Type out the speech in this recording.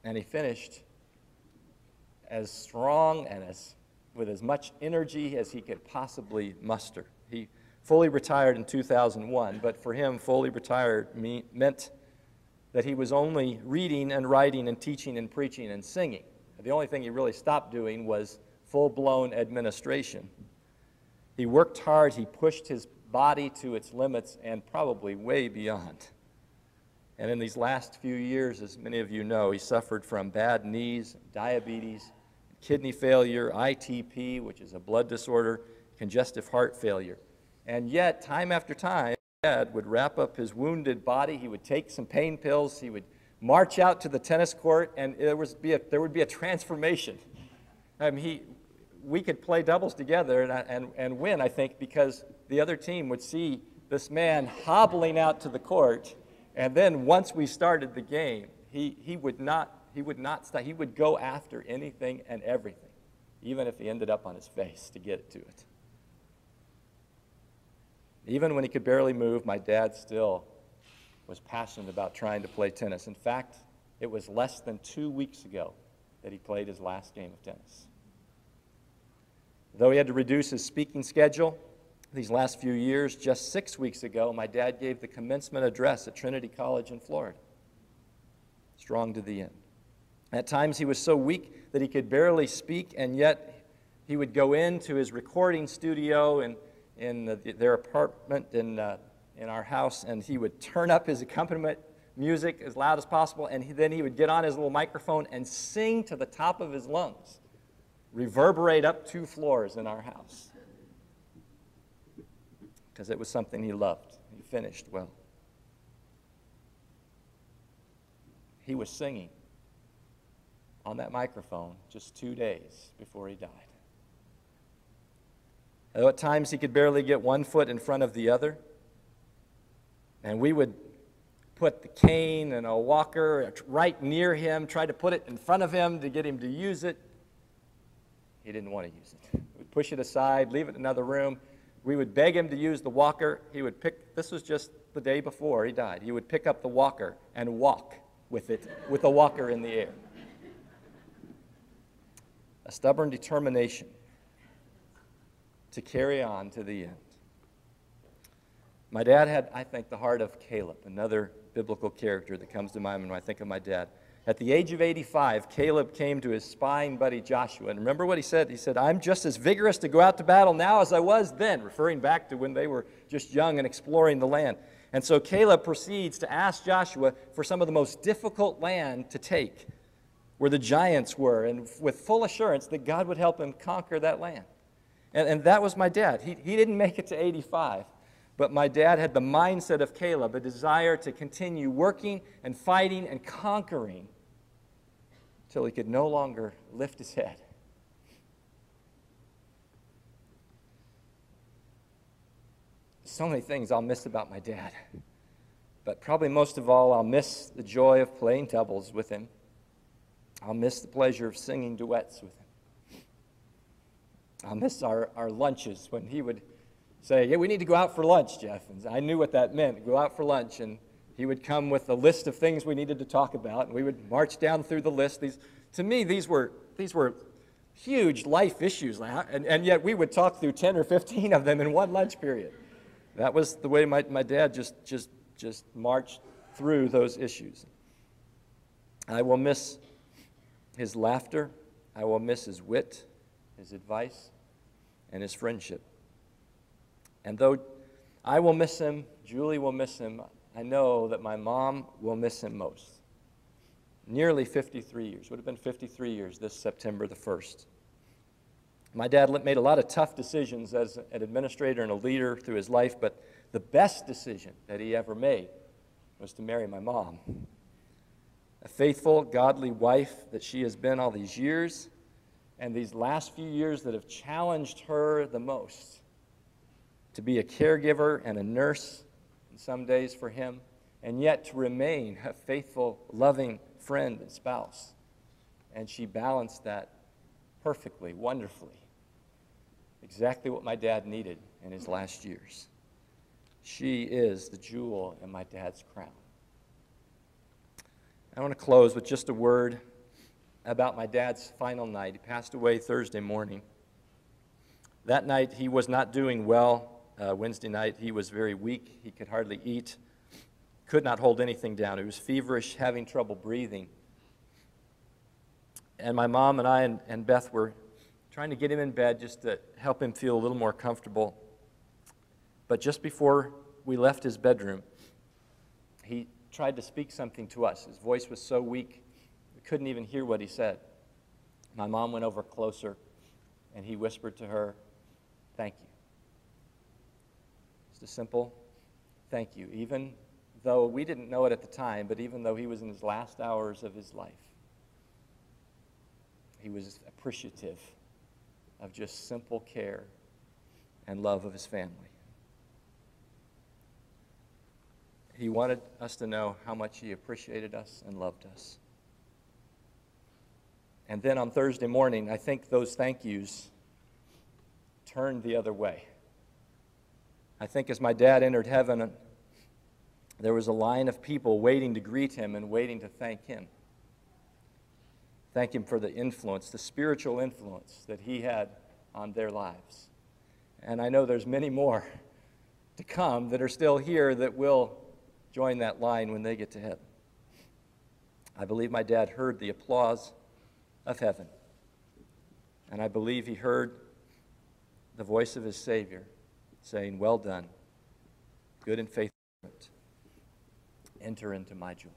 And he finished as strong and with as much energy as he could possibly muster. He fully retired in 2001, but for him, fully retired meant that he was only reading and writing and teaching and preaching and singing. The only thing he really stopped doing was full-blown administration. He worked hard, he pushed his body to its limits and probably way beyond. And in these last few years, as many of you know, he suffered from bad knees, diabetes, kidney failure, ITP, which is a blood disorder, congestive heart failure. And yet, time after time, Dad would wrap up his wounded body, he would take some pain pills, he would march out to the tennis court, and there would be a transformation. I mean, we could play doubles together and win, I think, because the other team would see this man hobbling out to the court, and then once we started the game, he would not stop. He would go after anything and everything, even if he ended up on his face to get to it. Even when he could barely move, my dad still was passionate about trying to play tennis. In fact, it was less than 2 weeks ago that he played his last game of tennis. Though he had to reduce his speaking schedule these last few years, just 6 weeks ago, my dad gave the commencement address at Trinity College in Florida. Strong to the end. At times he was so weak that he could barely speak, and yet he would go into his recording studio in their apartment in our house, and he would turn up his accompaniment music as loud as possible, and then he would get on his little microphone and sing to the top of his lungs, reverberate up 2 floors in our house, because it was something he loved. He finished well. He was singing on that microphone just 2 days before he died. Though at times he could barely get one foot in front of the other, and we would put the cane and a walker right near him, try to put it in front of him to get him to use it. He didn't want to use it. We'd push it aside, leave it in another room. We would beg him to use the walker. He would this was just the day before he died. He would pick up the walker and walk with it, with the walker in the air. A stubborn determination to carry on to the end. My dad had, I think, the heart of Caleb, another biblical character that comes to mind when I think of my dad. At the age of 85, Caleb came to his spying buddy Joshua, and remember what he said? He said, "I'm just as vigorous to go out to battle now as I was then," referring back to when they were just young and exploring the land. And so Caleb proceeds to ask Joshua for some of the most difficult land to take, where the giants were, and with full assurance that God would help him conquer that land. And that was my dad. He didn't make it to 85, but my dad had the mindset of Caleb, a desire to continue working and fighting and conquering till he could no longer lift his head. So many things I'll miss about my dad, but probably most of all, I'll miss the joy of playing doubles with him. I'll miss the pleasure of singing duets with him. I'll miss our lunches when he would say, "Yeah, we need to go out for lunch, Jeff." And I knew what that meant, go out for lunch. And he would come with a list of things we needed to talk about, and we would march down through the list. To me, these were huge life issues, and yet we would talk through 10 or 15 of them in one lunch period. That was the way my dad just marched through those issues. I will miss his laughter. I will miss his wit, his advice, and his friendship. And though I will miss him, Julie will miss him, I know that my mom will miss him most. Nearly 53 years, would have been 53 years this September the 1st. My dad made a lot of tough decisions as an administrator and a leader through his life, but the best decision that he ever made was to marry my mom. A faithful, godly wife that she has been all these years, and these last few years that have challenged her the most to be a caregiver and a nurse in some days for him, and yet to remain a faithful, loving friend and spouse. And she balanced that perfectly, wonderfully. Exactly what my dad needed in his last years. She is the jewel in my dad's crown. I want to close with just a word about my dad's final night. He passed away Thursday morning. That night, he was not doing well. Wednesday night, he was very weak. He could hardly eat, could not hold anything down. He was feverish, having trouble breathing. And my mom and I and Beth were trying to get him in bed just to help him feel a little more comfortable. But just before we left his bedroom, he tried to speak something to us. His voice was so weak, we couldn't even hear what he said. My mom went over closer, and he whispered to her, "Thank you." Just a simple thank you, even though we didn't know it at the time, but even though he was in his last hours of his life, he was appreciative of just simple care and love of his family. He wanted us to know how much he appreciated us and loved us. And then on Thursday morning, I think those thank yous turned the other way. I think as my dad entered heaven, there was a line of people waiting to greet him and waiting to thank him. Thank him for the influence, the spiritual influence that he had on their lives. And I know there's many more to come that are still here that will join that line when they get to heaven. I believe my dad heard the applause of heaven. And I believe he heard the voice of his Savior saying, "Well done, good and faithful servant. Enter into my joy."